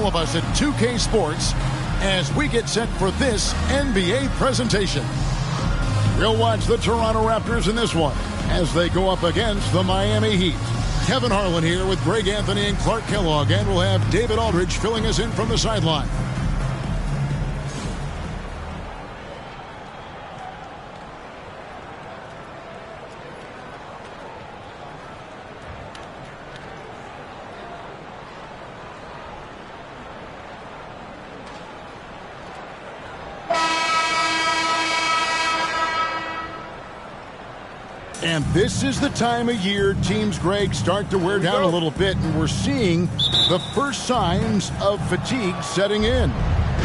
of us at 2K Sports as we get set for this NBA presentation. We'll watch the Toronto Raptors in this one as they go up against the Miami Heat. Kevin Harlan here with Greg Anthony and Clark Kellogg, and we'll have David Aldridge filling us in from the sideline. And this is the time of year teams, Greg, start to wear down a little bit, and we're seeing the first signs of fatigue setting in.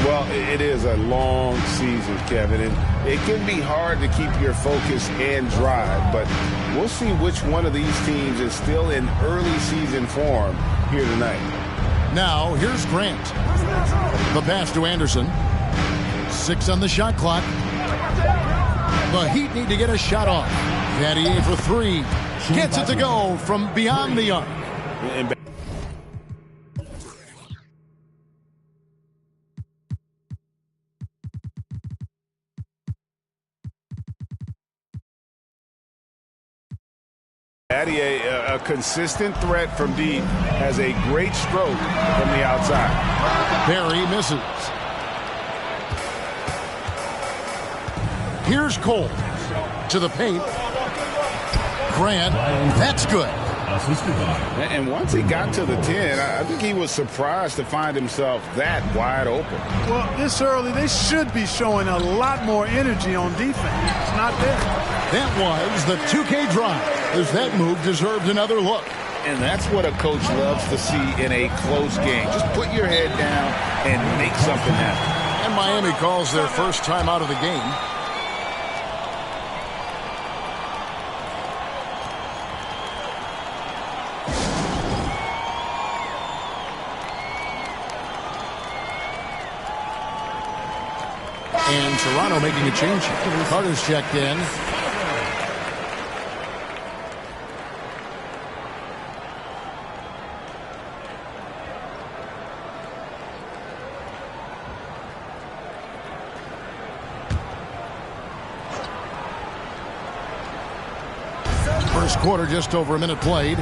Well, it is a long season, Kevin, and it can be hard to keep your focus and drive, but we'll see which one of these teams is still in early season form here tonight. Now, here's Grant. The pass to Anderson. 6 on the shot clock. The Heat need to get a shot off. Vadier for 3. Gets it to go from beyond the arc. Vadier, a consistent threat from deep, has a great stroke from the outside. Barry misses. Here's Cole to the paint. Grant, that's good. And once he got to the 10, I think he was surprised to find himself that wide open. Well, this early, they should be showing a lot more energy on defense. It's not there. That was the 2K drive, as that move deserved another look. And that's what a coach loves to see in a close game. Just put your head down and make something happen. And Miami calls their first time out of the game. And Toronto making a change. Carter's checked in. First quarter, just over a minute played.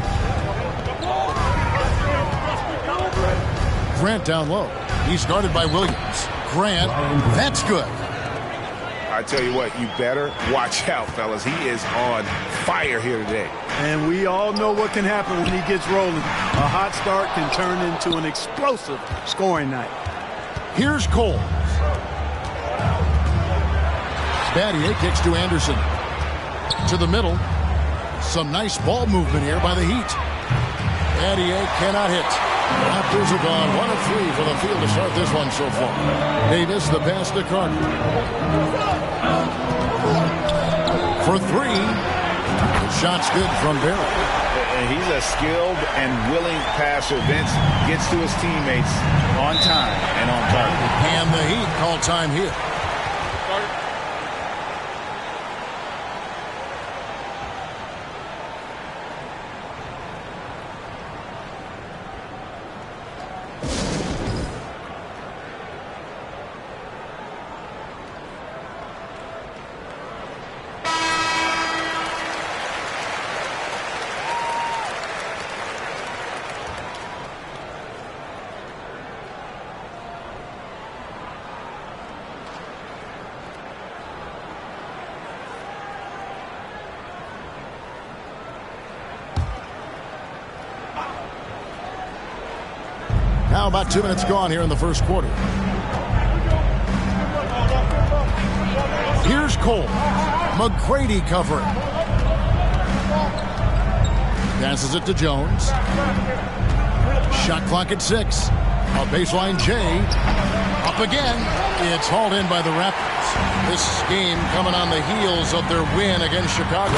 Grant down low. He's guarded by Williams. Grant, that's good. I tell you what, you better watch out, fellas. He is on fire here today. And we all know what can happen when he gets rolling. A hot start can turn into an explosive scoring night. Here's Cole. Vadier kicks to Anderson. To the middle. Some nice ball movement here by the Heat. Vadier cannot hit. Raptors have gone 1 of 3 for the field to start this one so far. Davis, the pass to Carter. For 3. The shot's good from Barry. And he's a skilled and willing passer. Vince gets to his teammates on time and on target. And the Heat call time here. Now about 2 minutes gone here in the first quarter. Here's Cole. McGrady covering. Passes it to Jones. Shot clock at 6. A baseline J. Up again. It's hauled in by the Raptors. This game coming on the heels of their win against Chicago.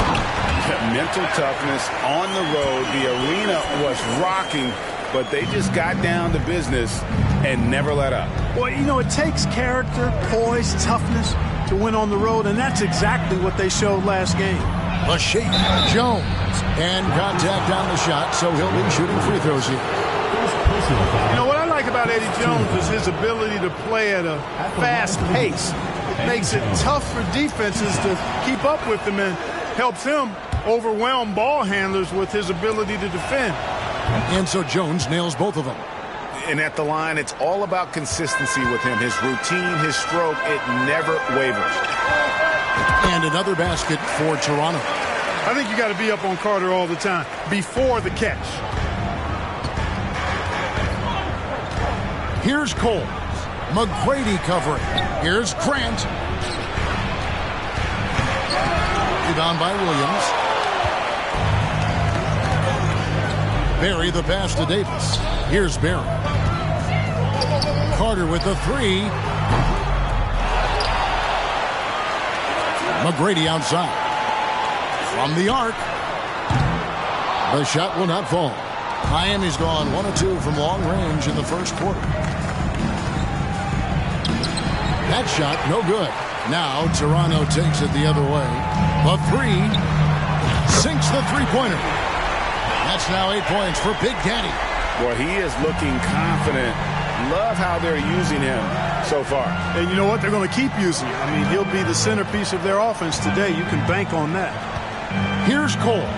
Mental toughness on the road. The arena was rocking, but they just got down to business and never let up. Well, you know, it takes character, poise, toughness to win on the road, and that's exactly what they showed last game. The shape, Jones, and contact on the shot, so he'll be shooting free throws here. You know, what I like about Eddie Jones is his ability to play at a fast pace. It makes it tough for defenses to keep up with him and helps him overwhelm ball handlers with his ability to defend. And so Jones nails both of them. And at the line, it's all about consistency with him. His routine, his stroke, it never wavers. And another basket for Toronto. I think you got to be up on Carter all the time before the catch. Here's Cole. McGrady covering. Here's Grant. Rebound by Williams. Barry the pass to Davis. Here's Barry. Carter with the three. McGrady outside. From the arc. The shot will not fall. Miami's gone 1 of 2 from long range in the first quarter. That shot, no good. Now Toronto takes it the other way. The three. Sinks the three-pointer. That's now 8 points for Big Daddy. Well, he is looking confident. Love how they're using him so far. And you know what? They're going to keep using him. I mean, he'll be the centerpiece of their offense today. You can bank on that. Here's Cole.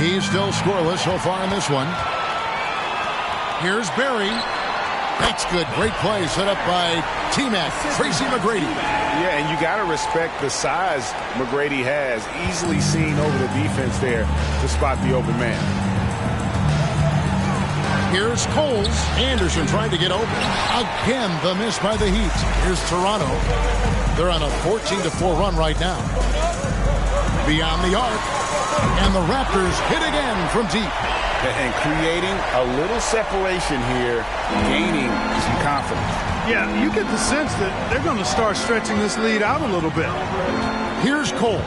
He's still scoreless so far in this one. Here's Barry. That's good. Great play set up by T-Mac, Tracy McGrady. Yeah, and you got to respect the size McGrady has. Easily seen over the defense there to spot the open man. Here's Coles. Anderson trying to get open. Again, the miss by the Heat. Here's Toronto. They're on a 14-4 run right now. Beyond the arc. And the Raptors hit again from deep. And creating a little separation here, gaining some confidence. Yeah, you get the sense that they're going to start stretching this lead out a little bit. Here's Cole.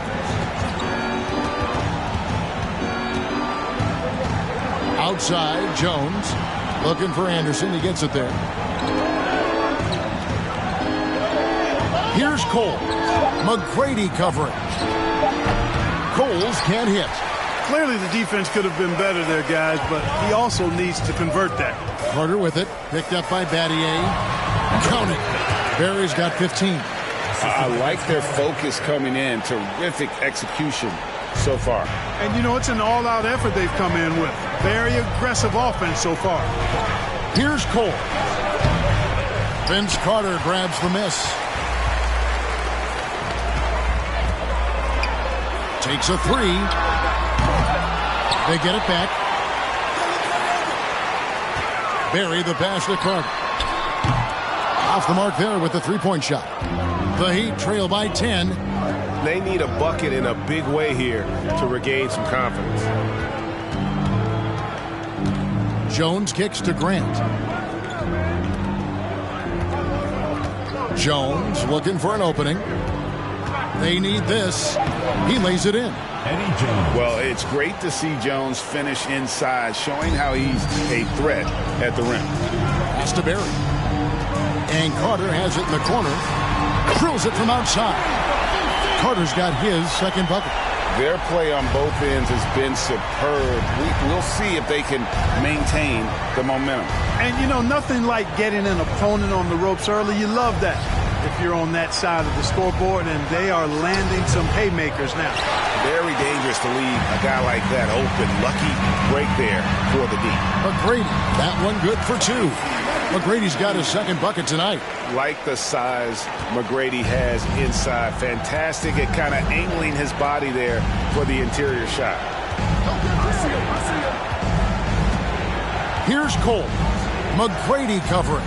Outside, Jones. Looking for Anderson. He gets it there. Here's Cole. McGrady covering. Coles can't hit. Clearly the defense could have been better there, guys, but he also needs to convert that. Carter with it. Picked up by Battier. Count it. Barry's got 15. I like their focus coming in. Terrific execution so far. And, you know, it's an all-out effort they've come in with. Very aggressive offense so far. Here's Cole. Vince Carter grabs the miss. Takes a three. They get it back. Barry the pass to Carter. Off the mark there with the three-point shot. The Heat trail by 10. They need a bucket in a big way here to regain some confidence. Jones kicks to Grant. Jones looking for an opening. They need this. He lays it in. Eddie Jones. Well, it's great to see Jones finish inside, showing how he's a threat at the rim. Pass to Barry. And Carter has it in the corner. Drills it from outside. Carter's got his second bucket. Their play on both ends has been superb. We'll see if they can maintain the momentum. And, you know, nothing like getting an opponent on the ropes early. You love that if you're on that side of the scoreboard, and they are landing some haymakers now. Very dangerous to leave a guy like that open. Lucky break there for the D. McGrady, that one good for two. McGrady's got his second bucket tonight. Like the size McGrady has inside. Fantastic at kind of angling his body there for the interior shot. Here's Cole. McGrady covering.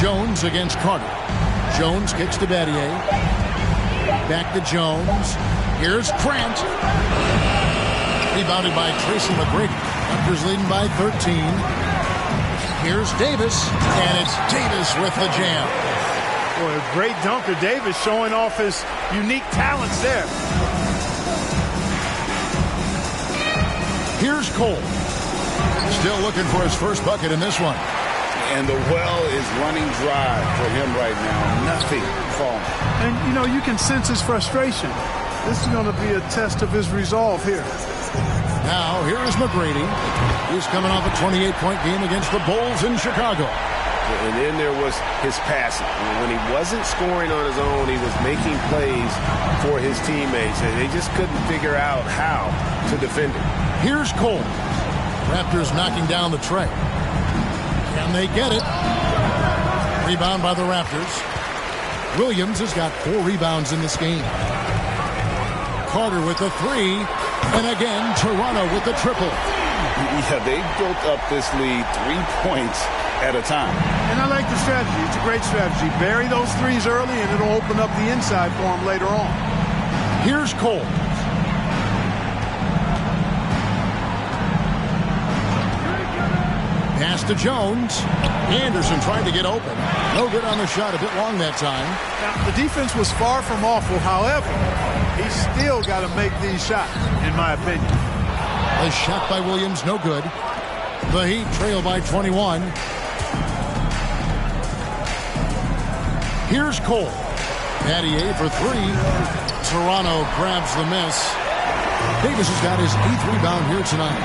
Jones against Carter. Jones kicks to Battier. Back to Jones. Here's Grant. Rebounded by Tracy McGrady. Raptors leading by 13. Here's Davis. And it's Davis with the jam. Boy, a great dunker. Davis showing off his unique talents there. Here's Cole. Still looking for his first bucket in this one. And the well is running dry for him right now. Nothing falling. And, you know, you can sense his frustration. This is going to be a test of his resolve here. Now, here is McGrady. He's coming off a 28-point game against the Bulls in Chicago. And then there was his passing. When he wasn't scoring on his own, he was making plays for his teammates, and they just couldn't figure out how to defend it. Here's Cole. Raptors knocking down the tray. Can they get it? Rebound by the Raptors. Williams has got 4 rebounds in this game. Carter with the 3. And again, Toronto with the triple. Yeah, they built up this lead 3 points at a time. And I like the strategy. It's a great strategy. Bury those threes early, and it'll open up the inside for him later on. Here's Cole. Pass to Jones. Anderson trying to get open. No good on the shot. A bit long that time. Now, the defense was far from awful. However, he's still got to make these shots, in my opinion. A shot by Williams, no good. The Heat trail by 21. Here's Cole. Battier for 3. Toronto grabs the miss. Davis has got his 8th rebound here tonight.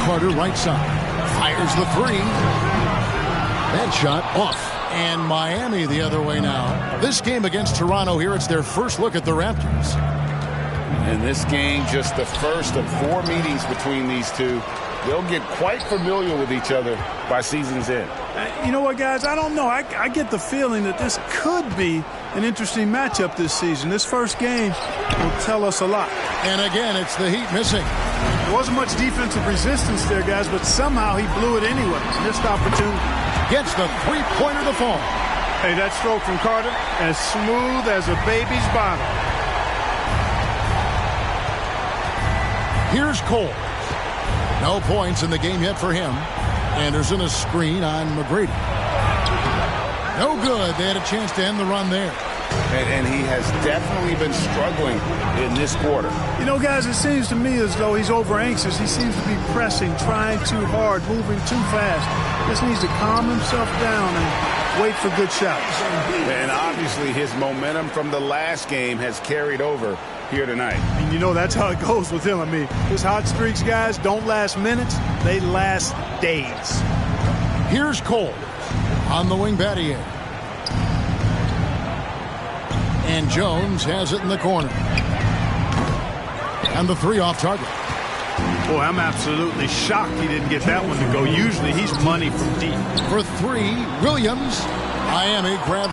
Carter right side. Fires the 3. That shot off. And Miami the other way now. This game against Toronto here, it's their first look at the Raptors. In this game, just the first of 4 meetings between these two. They'll get quite familiar with each other by season's end. You know what, guys? I don't know. I get the feeling that this could be an interesting matchup this season. This first game will tell us a lot. And again, it's the Heat missing. There wasn't much defensive resistance there, guys, but somehow he blew it anyway. Missed opportunity. Gets the 3-pointer to fall. Hey, that stroke from Carter, as smooth as a baby's bottom. Here's Cole. No points in the game yet for him. Anderson a screen on McGrady. No good. They had a chance to end the run there. And he has definitely been struggling in this quarter. You know, guys, it seems to me as though he's over anxious. He seems to be pressing, trying too hard, moving too fast. Just needs to calm himself down and wait for good shots. And obviously his momentum from the last game has carried over here tonight. And you know, that's how it goes with him. I mean, his hot streaks, guys, don't last minutes. They last days. Here's Cole on the wing. Battier. And Jones has it in the corner. And the 3 off target. Boy, I'm absolutely shocked he didn't get that one to go. Usually he's money from deep. For 3, Williams. Miami grabs.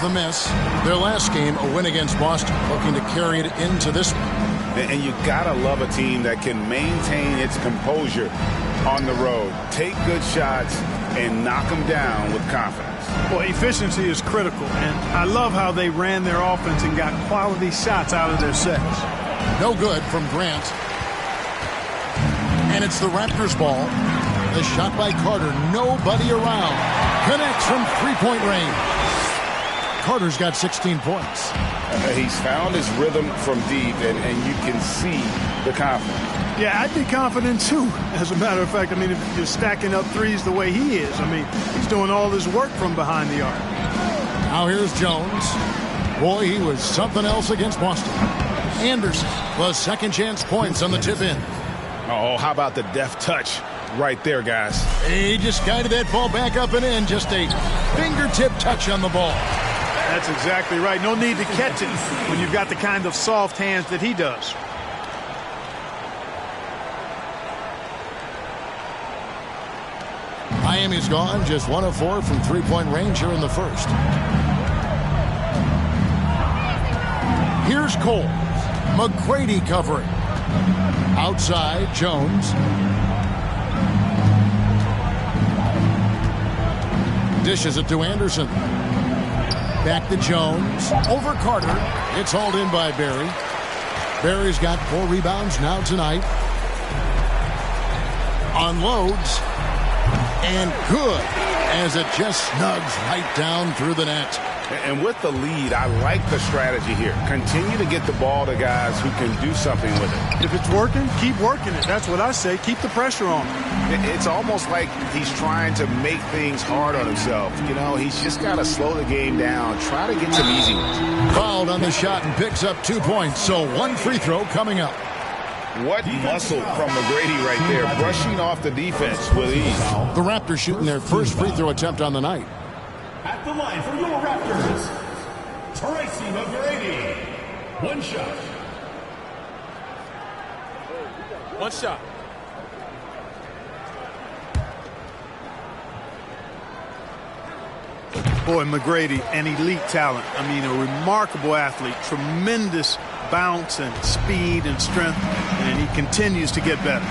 The miss. Their last game, a win against Boston, looking to carry it into this one. And you gotta love a team that can maintain its composure on the road, take good shots, and knock them down with confidence. Well, efficiency is critical, and I love how they ran their offense and got quality shots out of their sets. No good from Grant. And it's the Raptors ball. The shot by Carter, nobody around. Connects from 3-point range. Carter's got 16 points. He's found his rhythm from deep, and you can see the confidence. Yeah, I'd be confident too. As a matter of fact, I mean, if you're stacking up threes the way he is, I mean, he's doing all his work from behind the arc. Now here's Jones. Boy, he was something else against Boston. Anderson, the second chance points on the tip in. Oh, how about the deft touch right there, guys? He just guided that ball back up and in. Just a fingertip touch on the ball. That's exactly right. No need to catch it when you've got the kind of soft hands that he does. Miami's gone just 1 of 4 from 3-point range here in the first. Here's Cole. McGrady covering. Outside, Jones. Dishes it to Anderson. Back to Jones. Over Carter. It's hauled in by Barry. Barry's got 4 rebounds now tonight. Unloads. And good, as it just snugs right down through the net. And with the lead, I like the strategy here. Continue to get the ball to guys who can do something with it. If it's working, keep working it. That's what I say. Keep the pressure on. It's almost like he's trying to make things hard on himself. You know, he's just got to slow the game down. Try to get some easy ones. Fouled on the shot and picks up 2 points. So 1 free throw coming up. What muscle from McGrady right there, brushing off the defense with ease. The Raptors shooting their first free throw attempt on the night. At the line for your Raptors, Tracy McGrady. 1 shot. 1 shot. Boy, McGrady, an elite talent. I mean, a remarkable athlete. Tremendous bounce and speed and strength, and he continues to get better.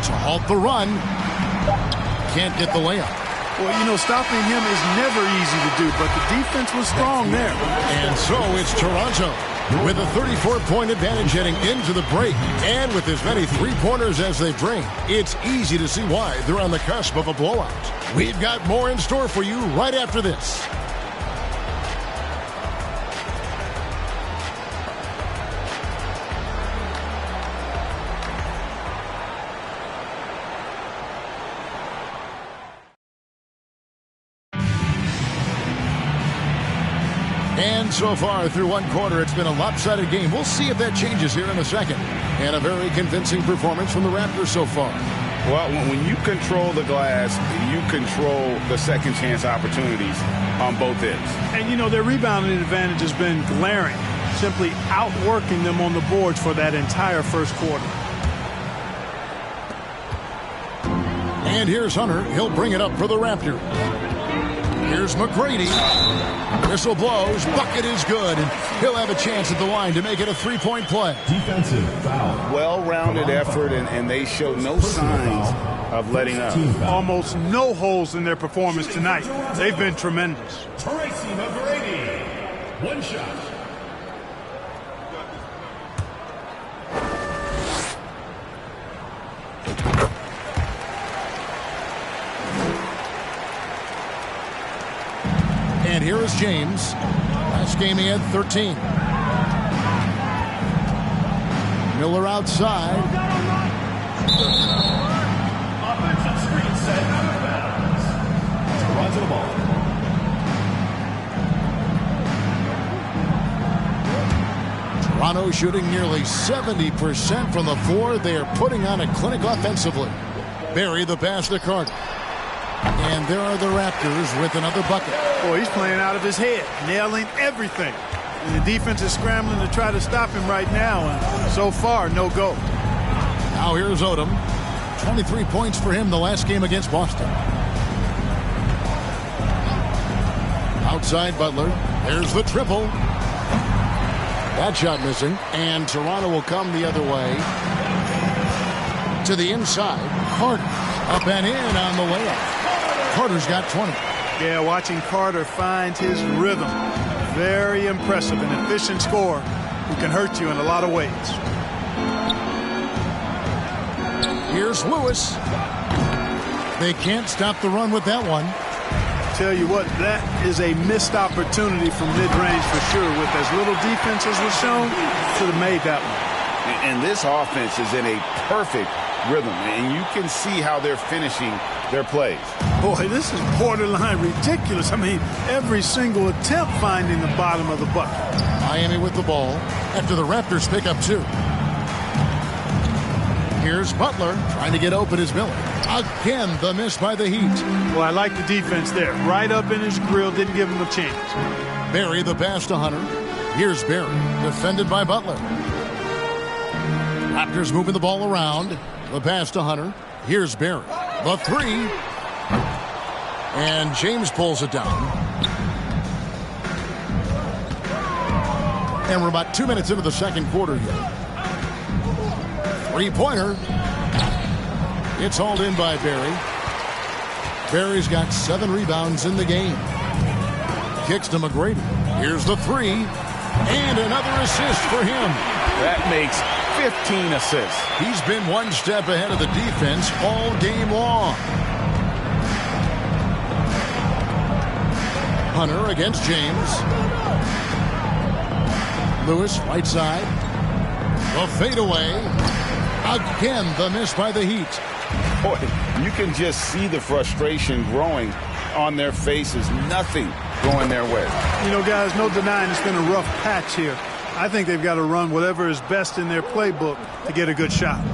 To halt the run. Can't get the layup. Well, you know, stopping him is never easy to do, but the defense was strong there. And so it's Toronto with a 34-point advantage heading into the break. And with as many three-pointers as they bring, it's easy to see why they're on the cusp of a blowout. We've got more in store for you right after this. And so far through 1 quarter, it's been a lopsided game. We'll see if that changes here in a second. And a very convincing performance from the Raptors so far. Well, when you control the glass, you control the second chance opportunities on both ends. And, you know, their rebounding advantage has been glaring, simply outworking them on the boards for that entire first quarter. And here's Hunter. He'll bring it up for the Raptors. Here's McGrady. Whistle blows. Bucket is good. And he'll have a chance at the line to make it a 3-point play. Defensive foul. Well-rounded effort, and they show no signs of letting up. Almost no holes in their performance tonight. They've been tremendous. Tracy McGrady. 1 shot. And here is James. Last game he had 13. Miller outside. Offensive screen set out of bounds. Toronto ball. Toronto shooting nearly 70% from the floor. They are putting on a clinic offensively. Barry the pass to Carter. And there are the Raptors with another bucket. Boy, he's playing out of his head, nailing everything. And the defense is scrambling to try to stop him right now, and so far, no go. Now here's Odom. 23 points for him the last game against Boston. Outside Butler. There's the triple. That shot missing. And Toronto will come the other way. To the inside. Carter up and in on the layup. Carter's got 20. Yeah, watching Carter find his rhythm. Very impressive, an efficient scorer who can hurt you in a lot of ways. Here's Lewis. They can't stop the run with that one. Tell you what, that is a missed opportunity from mid-range for sure. With as little defense as was shown, should have made that one. And this offense is in a perfect rhythm, and you can see how they're finishing their plays. Boy, this is borderline ridiculous. I mean, every single attempt finding the bottom of the bucket. Miami with the ball after the Raptors pick up 2. Here's Butler trying to get open as Miller. Again, the miss by the Heat. Well, I like the defense there. Right up in his grill, didn't give him a chance. Barry the pass to Hunter. Here's Barry, defended by Butler. Raptors moving the ball around. The pass to Hunter. Here's Barry. The 3. And James pulls it down. And we're about 2 minutes into the second quarter here. 3-pointer. It's hauled in by Barry. Barry's got 7 rebounds in the game. Kicks to McGrady. Here's the 3. And another assist for him. That makes 15 assists. He's been one step ahead of the defense all game long. Hunter against James. Lewis, right side. The fadeaway. Again, the miss by the Heat. Boy, you can just see the frustration growing on their faces. Nothing going their way. You know, guys, no denying it's been a rough patch here. I think they've got to run whatever is best in their playbook to get a good shot.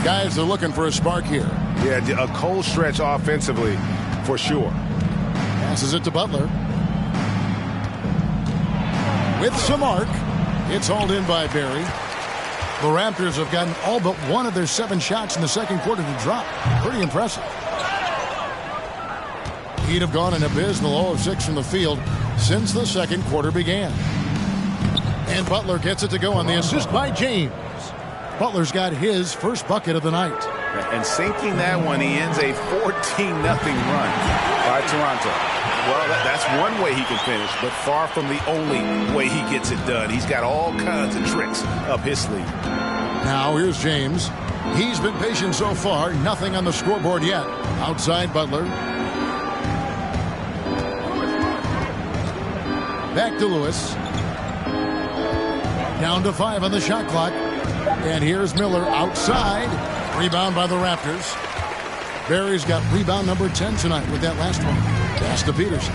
Guys are looking for a spark here. Yeah, a cold stretch offensively for sure. Passes it to Butler. With some arc. It's hauled in by Barry. The Raptors have gotten all but one of their 7 shots in the second quarter to drop. Pretty impressive. Heat have gone an abysmal 0 of 6 from the field since the second quarter began. And Butler gets it to go on the assist by James. Butler's got his first bucket of the night. And sinking that one, he ends a 14-0 run by Toronto. Well, that's one way he can finish, but far from the only way he gets it done. He's got all kinds of tricks up his sleeve. Now here's James. He's been patient so far. Nothing on the scoreboard yet. Outside Butler. Back to Lewis. Down to 5 on the shot clock. And here's Miller outside. Rebound by the Raptors. Barry's got rebound number 10 tonight with that last one. Pass to Peterson.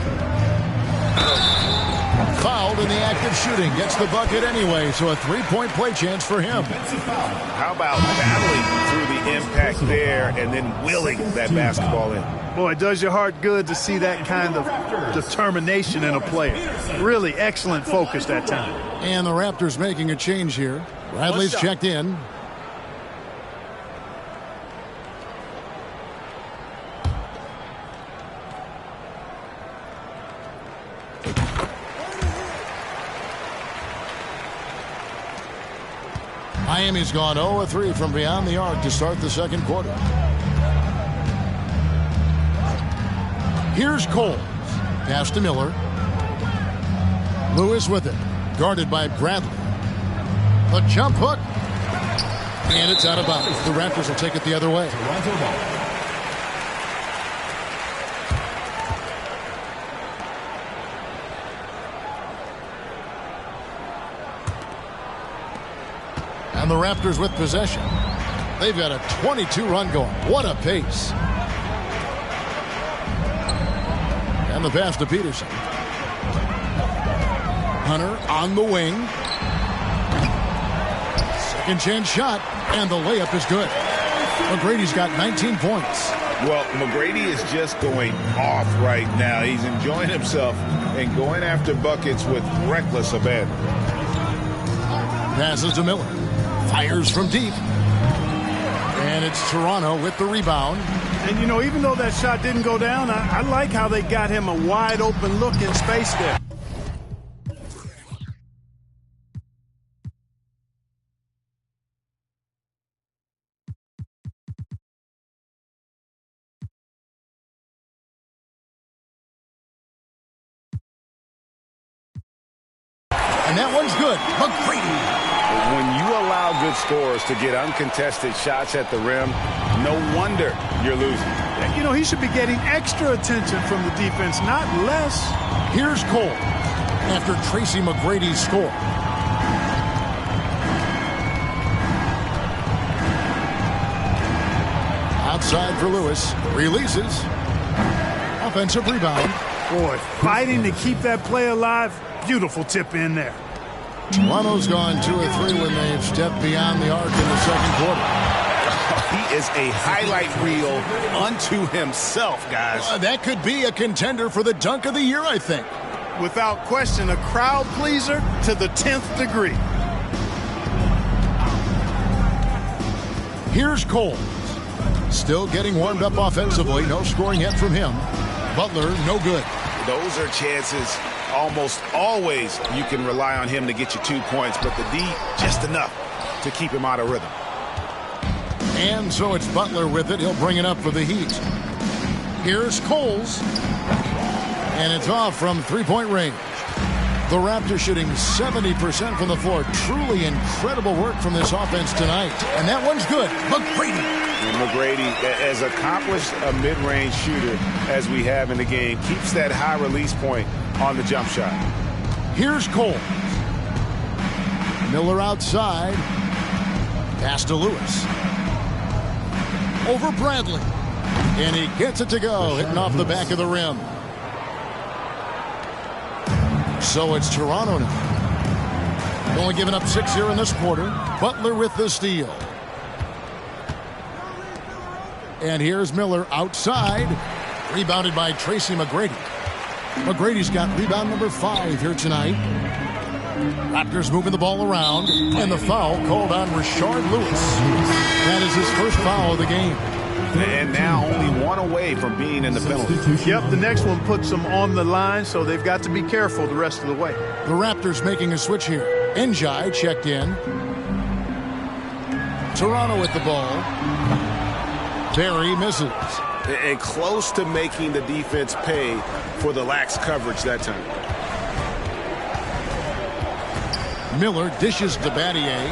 Fouled in the act of shooting. Gets the bucket anyway, so a 3-point play chance for him. How about battling through the impact there and then willing that basketball in? Boy, it does your heart good to see that kind of determination in a player. Really excellent focus that time. And the Raptors making a change here. Bradley's checked in. Miami's gone 0 of 3 from beyond the arc to start the second quarter. Here's Cole. Pass to Miller. Lewis with it. Guarded by Bradley. The jump hook. And it's out of bounds. The Raptors will take it the other way. And the Raptors with possession. They've got a 22-run going. What a pace. And the pass to Peterson. Hunter on the wing. Second chance shot. And the layup is good. McGrady's got 19 points. Well, McGrady is just going off right now. He's enjoying himself and going after buckets with reckless abandon. Passes to Miller. Fires from deep. And it's Toronto with the rebound. And, you know, even though that shot didn't go down, I like how they got him a wide open look in space there. And that one's good. McGrady. When you allow good scorers to get uncontested shots at the rim, no wonder you're losing. You know, he should be getting extra attention from the defense, not less. Here's Cole after Tracy McGrady's score. Outside for Lewis. Releases. Offensive rebound. Boy, fighting to keep that play alive. Beautiful tip in there. Toronto's gone 2 of 3 when they've stepped beyond the arc in the second quarter. He is a highlight reel unto himself, guys. That could be a contender for the dunk of the year, I think. Without question, a crowd pleaser to the 10th degree. Here's Cole. Still getting warmed up offensively. No scoring yet from him. Butler, no good. Those are chances almost always you can rely on him to get you 2 points, but the D just enough to keep him out of rhythm. And so it's Butler with it. He'll bring it up for the Heat. Here's Coles. And it's off from three-point range. The Raptors shooting 70% from the floor. Truly incredible work from this offense tonight. And that one's good. McGrady. And McGrady, as accomplished a mid-range shooter as we have in the game, keeps that high release point on the jump shot. Here's Cole. Miller outside. Pass to Lewis. Over Bradley. And he gets it to go, hitting off the back of the rim. So it's Toronto now. Only giving up 6 here in this quarter. Butler with the steal. And here's Miller outside. Rebounded by Tracy McGrady. McGrady's got rebound number 5 here tonight. Raptors moving the ball around. And the foul called on Rashard Lewis. That is his first foul of the game. And now only one away from being in the penalty. Yep, the next one puts them on the line, so they've got to be careful the rest of the way. The Raptors making a switch here. Njai checked in. Toronto with the ball. Barry misses. And close to making the defense pay for the lax coverage that time. Miller dishes to Battier.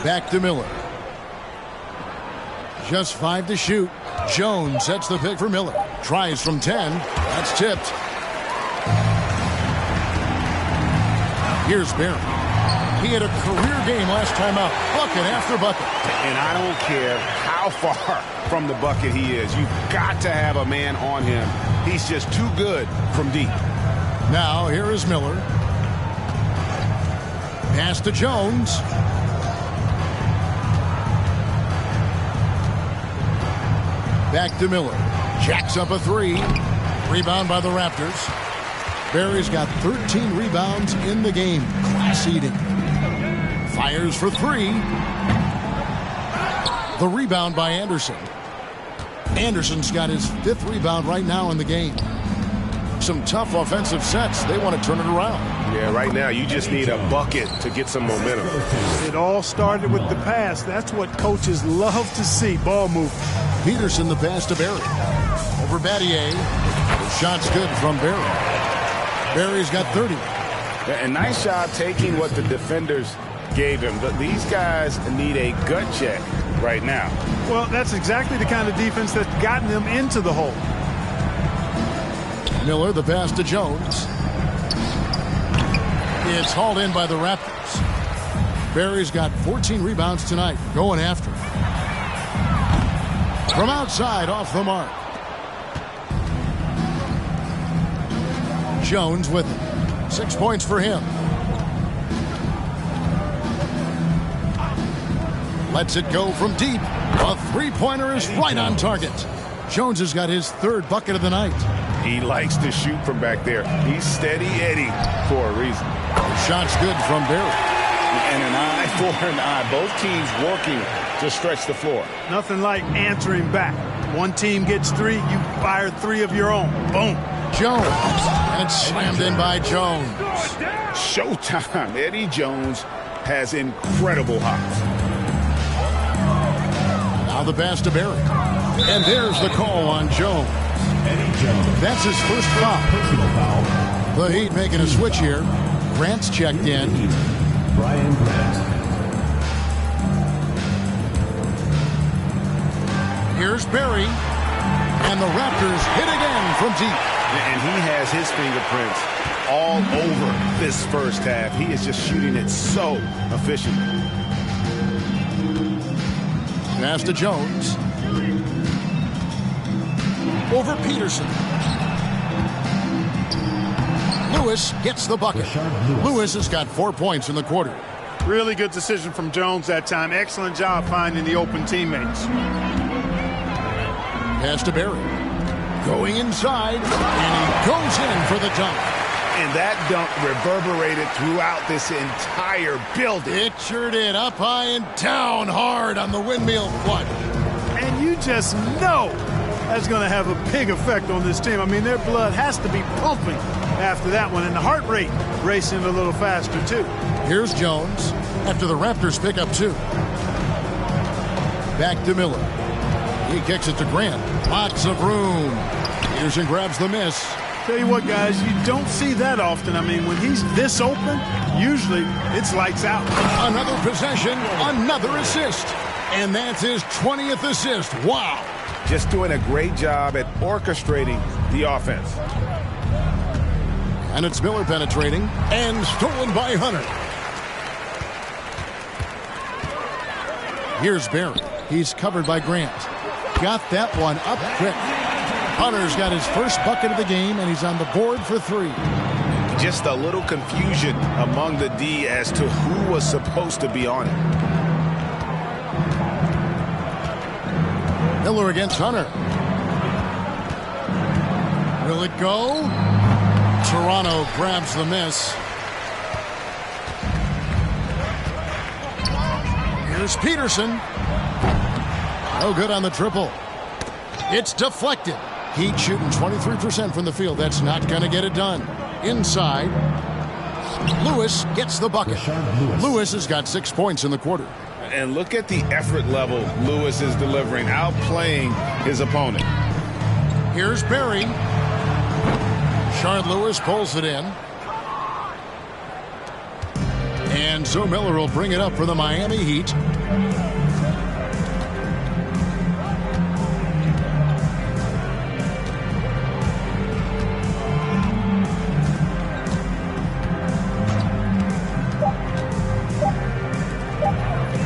Back to Miller. Just 5 to shoot. Jones sets the pick for Miller. Tries from 10. That's tipped. Here's Barry. He had a career game last time out. Bucket after bucket. And I don't care how far from the bucket he is. You've got to have a man on him. He's just too good from deep. Now here is Miller. Pass to Jones. Back to Miller. Jacks up a 3. Rebound by the Raptors. Barry's got 13 rebounds in the game. Class eating. Fires for 3. The rebound by Anderson. Anderson's got his 5th rebound right now in the game. Some tough offensive sets. They want to turn it around. Yeah, right now you just need a bucket to get some momentum. It all started with the pass. That's what coaches love to see, ball movement. Peterson the pass to Barry. Over Battier. The shot's good from Barry. Barry's got 30. A nice job taking what the defenders gave him. But these guys need a gut check right now. Well, that's exactly the kind of defense that's gotten them into the hole. Miller, the pass to Jones. It's hauled in by the Raptors. Barry's got 14 rebounds tonight. Going after it. From outside, off the mark. Jones with it. 6 points for him. Lets it go from deep. A three-pointer is right on target. Jones has got his 3rd bucket of the night. He likes to shoot from back there. He's steady Eddie for a reason. The shot's good from Barry. And an eye for an eye. Both teams working to stretch the floor. Nothing like answering back. One team gets 3, you fire 3 of your own. Boom. Jones. And it's slammed in by Jones. Showtime. Eddie Jones has incredible hops. Now the pass to Barry. And there's the call on Jones. That's his first foul. The Heat making a switch here. Grant's checked in. Brian Grant. Here's Barry. And the Raptors hit again from deep. And he has his fingerprints all over this first half. He is just shooting it so efficiently. Pass to Jones. Over Peterson. Lewis gets the bucket. Lewis has got 4 points in the quarter. Really good decision from Jones that time. Excellent job finding the open teammates. Pass to Barry. Going inside, and he goes in for the dunk. And that dunk reverberated throughout this entire building. It sure did. Up high and down hard on the windmill foot. And you just know that's going to have a big effect on this team. I mean, their blood has to be pumping after that one, and the heart rate racing a little faster, too. Here's Jones after the Raptors pick up 2. Back to Miller. He kicks it to Grant. Lots of room. Peterson grabs the miss. Tell you what, guys, you don't see that often. I mean, when he's this open, usually it's lights out. Another possession, another assist. And that's his 20th assist. Wow. Just doing a great job at orchestrating the offense. And it's Miller penetrating and stolen by Hunter. Here's Barry. He's covered by Grant. Got that one up quick. Hunter's got his first bucket of the game, and he's on the board for 3. Just a little confusion among the D as to who was supposed to be on it. Miller against Hunter. Will it go? Toronto grabs the miss. Here's Peterson. No good on the triple. It's deflected. Heat shooting 23% from the field. That's not going to get it done. Inside. Lewis gets the bucket. Lewis has got 6 points in the quarter. And look at the effort level Lewis is delivering, outplaying his opponent. Here's Barry. Shard Lewis pulls it in. And so Miller will bring it up for the Miami Heat.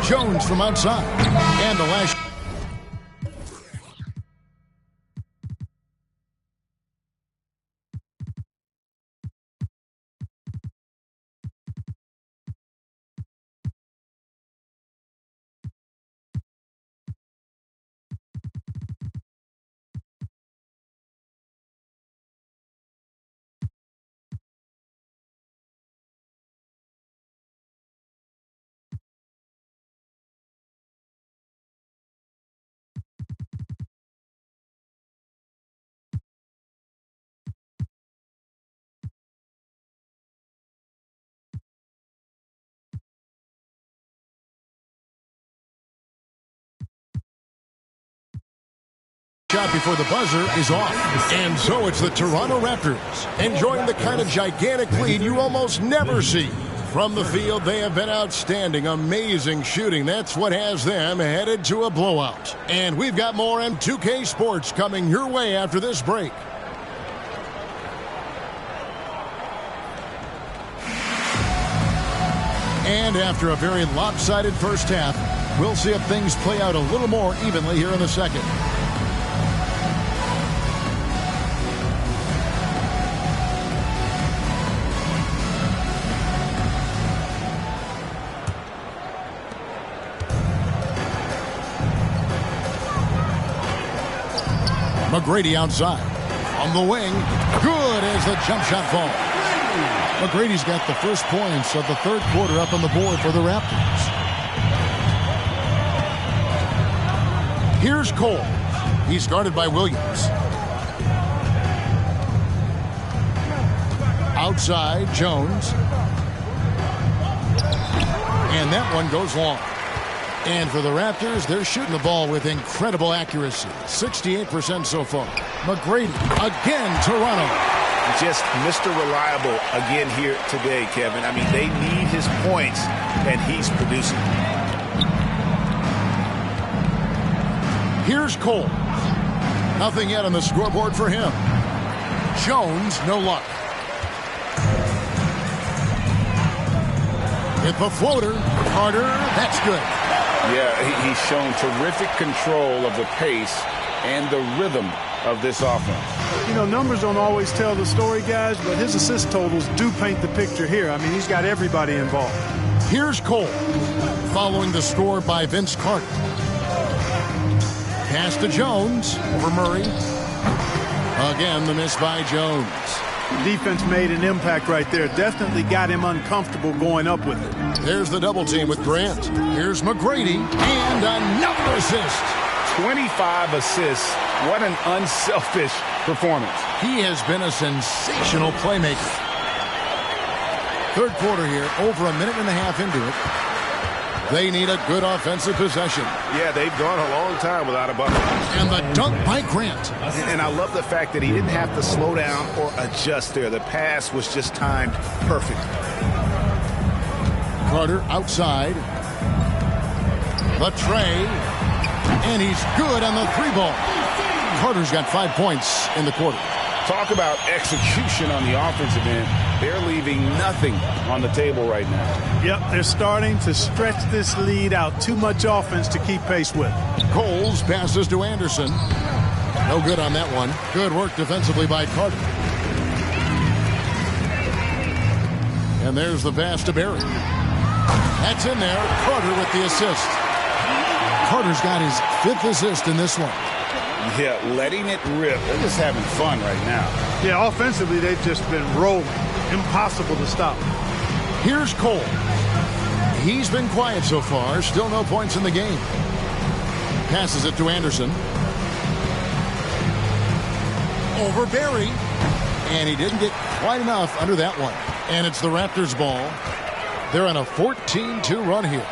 Jones from outside. And the last. Shot before the buzzer is off. And so it's the Toronto Raptors enjoying the kind of gigantic lead you almost never see. From the field, they have been outstanding. Amazing shooting. That's what has them headed to a blowout. And we've got more M2K Sports coming your way after this break. And after a very lopsided first half, we'll see if things play out a little more evenly here in the second. McGrady outside. On the wing. Good as the jump shot falls. McGrady's got the first points of the third quarter up on the board for the Raptors. Here's Cole. He's guarded by Williams. Outside, Jones. And that one goes long. And for the Raptors, they're shooting the ball with incredible accuracy. 68% so far. McGrady again, Toronto. Just Mr. Reliable again here today, Kevin. I mean, they need his points, and he's producing. Here's Cole. Nothing yet on the scoreboard for him. Jones, no luck. Hit the floater. Carter, that's good. Yeah, he's shown terrific control of the pace and the rhythm of this offense. You know, numbers don't always tell the story, guys, but his assist totals do paint the picture here. I mean, he's got everybody involved. Here's Cole, following the score by Vince Carter. Pass to Jones over Murray. Again, the miss by Jones. Defense made an impact right there. Definitely got him uncomfortable going up with it. There's the double team with Grant. Here's McGrady, and another assist. 25 assists. What an unselfish performance. He has been a sensational playmaker. Third quarter here, over a minute and a half into it. They need a good offensive possession. Yeah, they've gone a long time without a bucket. And the dunk by Grant. And I love the fact that he didn't have to slow down or adjust there. The pass was just timed perfect. Carter outside. The tray. And he's good on the three ball. Carter's got 5 points in the quarter. Talk about execution on the offensive end. They're leaving nothing on the table right now. Yep, they're starting to stretch this lead out. Too much offense to keep pace with. Coles passes to Anderson. No good on that one. Good work defensively by Carter. And there's the pass to Barry. That's in there. Carter with the assist. Carter's got his 5th assist in this one. Yeah, letting it rip. They're just having fun right now. Yeah, offensively, they've just been rolling. Impossible to stop. Here's Cole. He's been quiet so far. Still no points in the game. Passes it to Anderson. Over Barry. And he didn't get quite enough under that one. And it's the Raptors ball. They're on a 14-2 run here.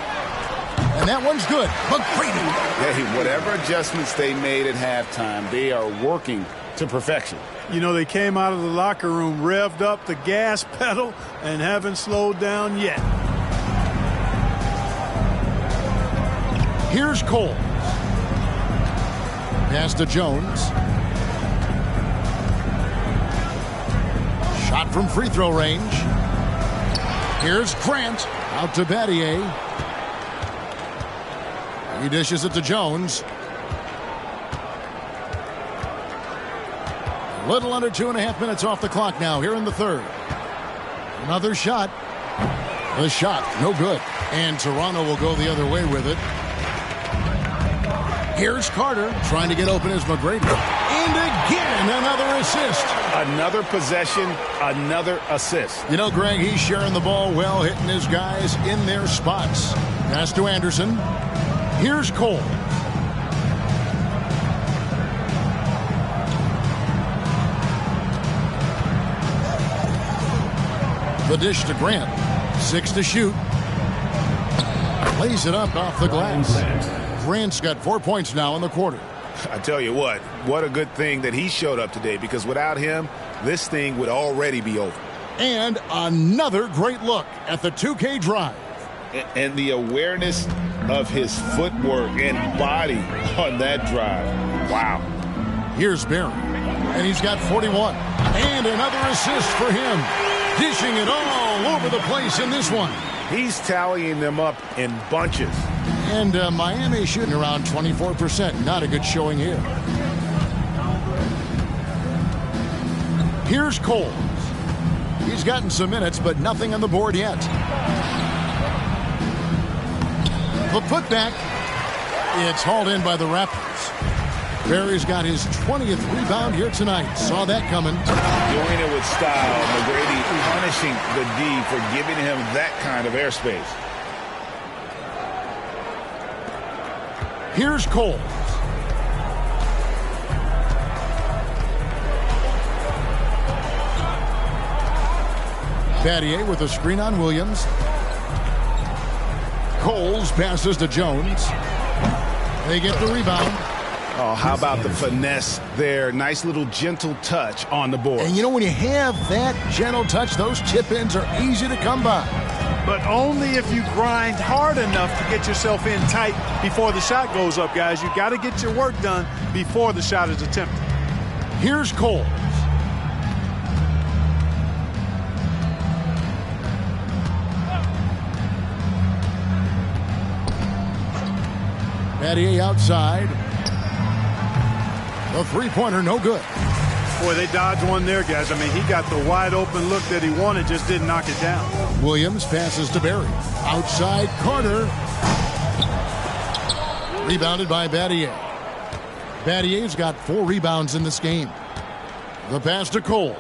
And that one's good. McGrady. Hey, whatever adjustments they made at halftime, they are working to perfection. You know, they came out of the locker room, revved up the gas pedal, and haven't slowed down yet. Here's Cole. Pass to Jones. Shot from free throw range. Here's Grant. Out to Battier. He dishes it to Jones. A little under 2.5 minutes off the clock now here in the third. Another shot. The shot, no good. And Toronto will go the other way with it. Here's Carter trying to get open as McGrady. And again, another assist. Another possession, another assist. You know, Greg, he's sharing the ball well, hitting his guys in their spots. Pass to Anderson. Here's Cole. The dish to Grant. 6 to shoot. Lays it up off the glass. Grant's got 4 points now in the quarter. I tell you what a good thing that he showed up today, because without him, this thing would already be over. And another great look at the 2K drive. And the awareness of his footwork and body on that drive. Wow. Here's Barry. And he's got 41. And another assist for him. Dishing it all over the place in this one. He's tallying them up in bunches. And Miami shooting around 24%. Not a good showing here. Here's Coles. He's gotten some minutes, but nothing on the board yet. The putback. It's hauled in by the Raptors. Barry's got his 20th rebound here tonight. Saw that coming. Doing it with style. McGrady punishing the D for giving him that kind of airspace. Here's Coles. Battier with a screen on Williams. Coles passes to Jones. They get the rebound. Oh, how about the finesse there? Nice little gentle touch on the board. And you know, when you have that gentle touch, those chip-ins are easy to come by. But only if you grind hard enough to get yourself in tight before the shot goes up, guys. You got to get your work done before the shot is attempted. Here's Coles. Battier outside. The three-pointer, no good. Boy, they dodged one there, guys. I mean, he got the wide-open look that he wanted, just didn't knock it down. Williams passes to Barry. Outside, Carter. Rebounded by Battier. Battier's got 4 rebounds in this game. The pass to Coles.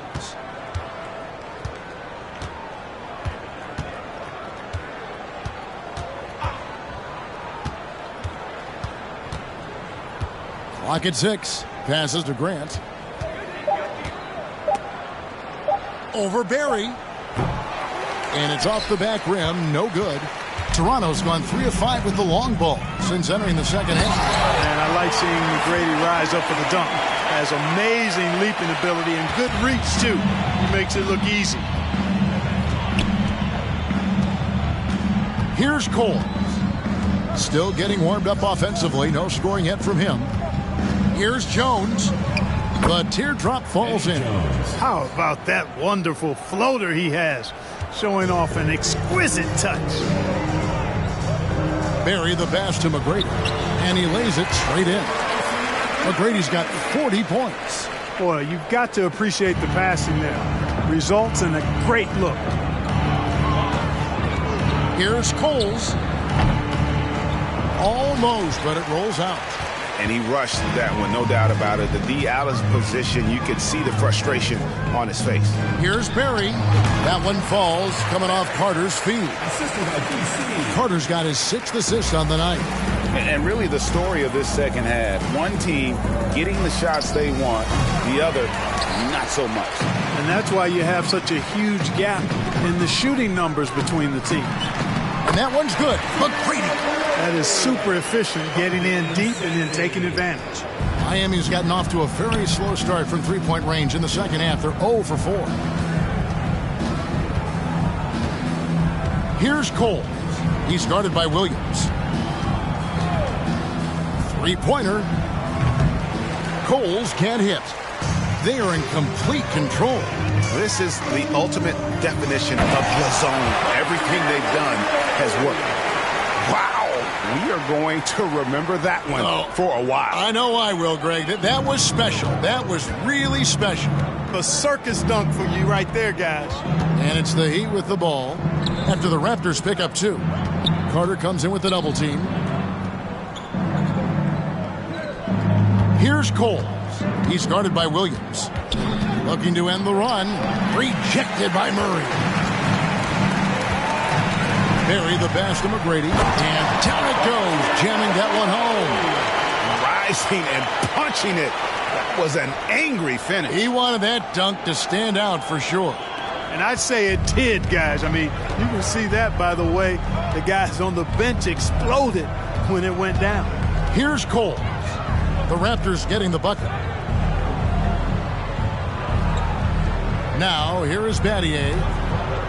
Lock at 6. Passes to Grant. Over Barry. And it's off the back rim. No good. Toronto's gone 3 of 5 with the long ball since entering the second half. And I like seeing McGrady rise up for the dunk. Has amazing leaping ability and good reach, too. He makes it look easy. Here's Cole. Still getting warmed up offensively. No scoring yet from him. Here's Jones. The teardrop falls in. How about that wonderful floater he has? Showing off an exquisite touch. Barry the pass to McGrady. And he lays it straight in. McGrady's got 40 points. Boy, you've got to appreciate the passing there. Results in a great look. Here's Coles. Almost, but it rolls out. And he rushed that one, no doubt about it. The D out of position, you could see the frustration on his face. Here's Barry. That one falls, coming off Carter's feet. Carter's got his 6th assist on the night. And really the story of this second half, one team getting the shots they want, the other not so much. And that's why you have such a huge gap in the shooting numbers between the teams. And that one's good. McGrady. That is super efficient, getting in deep and then taking advantage. Miami's gotten off to a very slow start from three-point range in the second half. They're 0 for 4. Here's Cole. He's guarded by Williams. Three-pointer. Coles can't hit. They are in complete control. This is the ultimate definition of the zone. Everything they've done has worked. Wow. We are going to remember that one for a while. I know I will, Greg. That was special. That was really special. A circus dunk for you right there, guys. And it's the Heat with the ball after the Raptors pick up 2. Carter comes in with the double team. Here's Cole. He's guarded by Williams. Looking to end the run. Rejected by Murray. Barry the pass to McGrady. And down it goes. Jamming that one home. Rising and punching it. That was an angry finish. He wanted that dunk to stand out for sure. And I'd say it did, guys. I mean, you can see that by the way the guys on the bench exploded when it went down. Here's Cole. The Raptors getting the bucket. Now, here is Battier.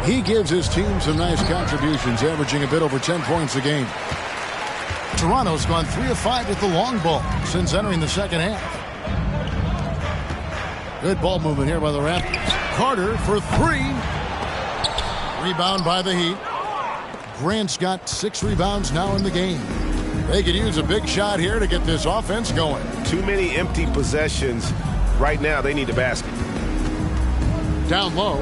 He gives his team some nice contributions, averaging a bit over 10 points a game. Toronto's gone 3 of 5 with the long ball since entering the second half. Good ball movement here by the Raptors. Carter for 3. Rebound by the Heat. Grant's got 6 rebounds now in the game. They could use a big shot here to get this offense going. Too many empty possessions. Right now, they need a basket. Down low.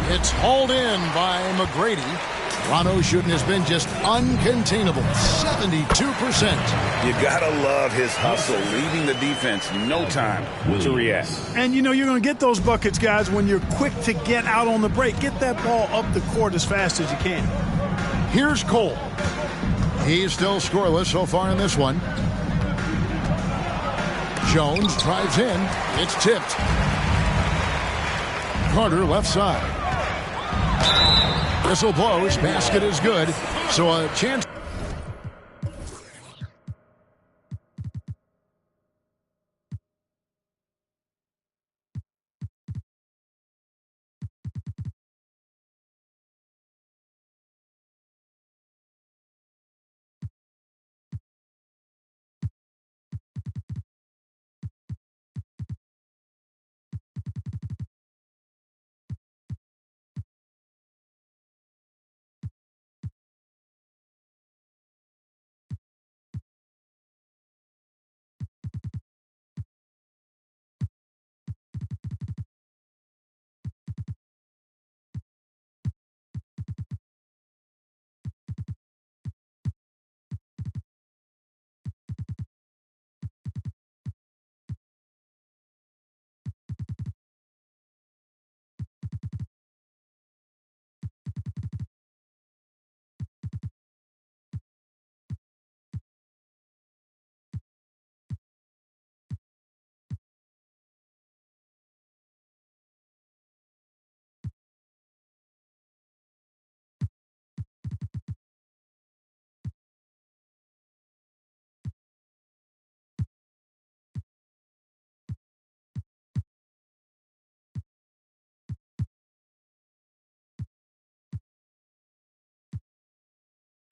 It's hauled in by McGrady. Toronto's shooting has been just uncontainable. 72%. You gotta love his hustle, leaving the defense no time to react. And you know you're going to get those buckets, guys, when you're quick to get out on the break. Get that ball up the court as fast as you can. Here's Cole. He's still scoreless so far in this one. Jones drives in. It's tipped. Carter left side. Whistle blows. Basket is good. So a chance.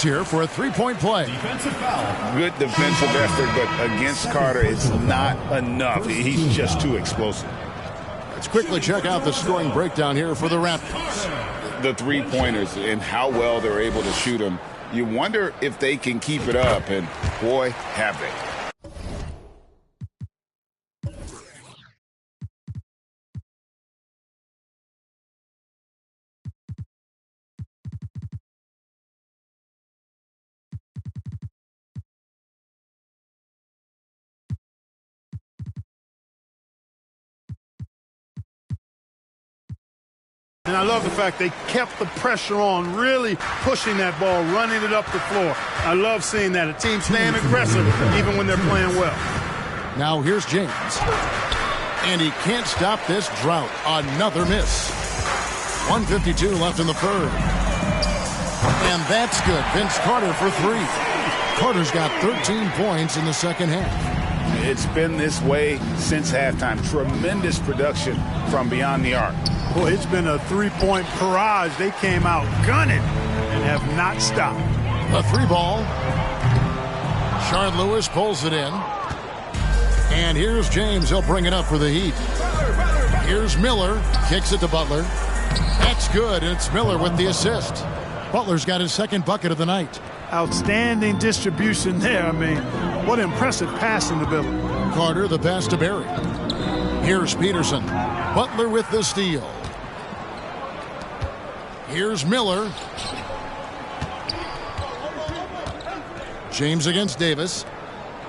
here for a three-point play. Defensive foul. Good defensive effort, but against Carter, it's not enough. He's just too explosive. Let's quickly check out the scoring breakdown here for the Raptors. The three-pointers and how well they're able to shoot them. You wonder if they can keep it up, and boy, have they. And I love the fact they kept the pressure on, really pushing that ball, running it up the floor. I love seeing that. A team staying aggressive even when they're playing well. Now here's James. And he can't stop this drought. Another miss. 1:52 left in the third. And that's good. Vince Carter for three. Carter's got 13 points in the second half. It's been this way since halftime. Tremendous production from beyond the arc. Boy, it's been a three-point barrage. They came out gunning and have not stopped. The three ball. Shard Lewis pulls it in. And here's James. He'll bring it up for the Heat. Here's Miller. Kicks it to Butler. That's good. It's Miller with the assist. Butler's got his second bucket of the night. Outstanding distribution there. I mean, what impressive passing ability. Carter, the pass to Barry. Here's Peterson. Butler with the steal. Here's Miller. James against Davis.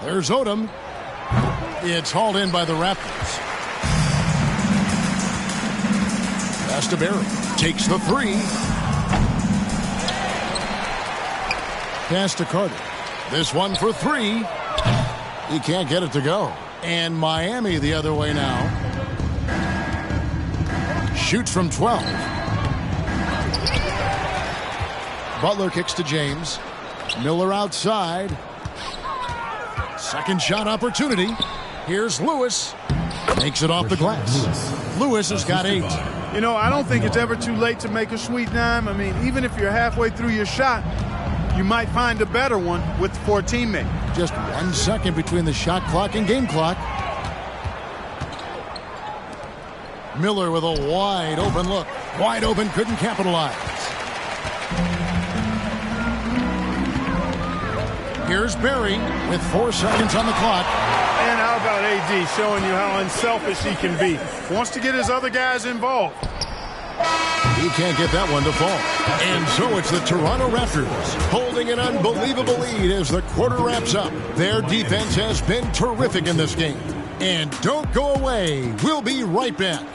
There's Odom. It's hauled in by the Raptors. Pass to Barry. Takes the three. Pass to Carter. This one for three. He can't get it to go. And Miami the other way now. Shoots from 12. Butler kicks to James. Miller outside. Second shot opportunity. Here's Lewis. Makes it off the glass. Lewis has got 8. You know, I don't think it's ever too late to make a sweet dime. I mean, even if you're halfway through your shot, you might find a better one for a teammate. Just 1 second between the shot clock and game clock. Miller with a wide open look. Wide open, couldn't capitalize. Here's Barry with 4 seconds on the clock. And how about AD showing you how unselfish he can be. Wants to get his other guys involved. He can't get that one to fall. And so it's the Toronto Raptors holding an unbelievable lead as the quarter wraps up. Their defense has been terrific in this game. And don't go away. We'll be right back.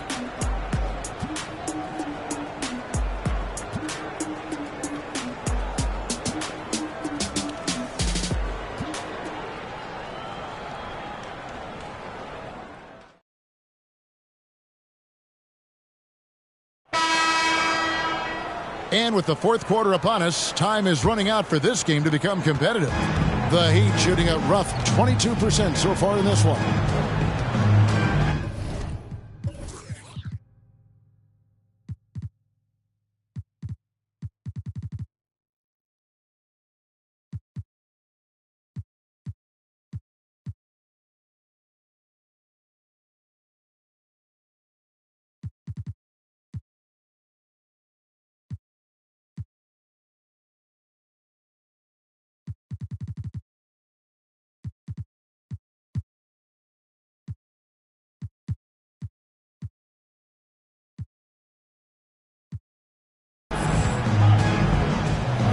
And with the fourth quarter upon us, time is running out for this game to become competitive. The Heat shooting a rough 22% so far in this one.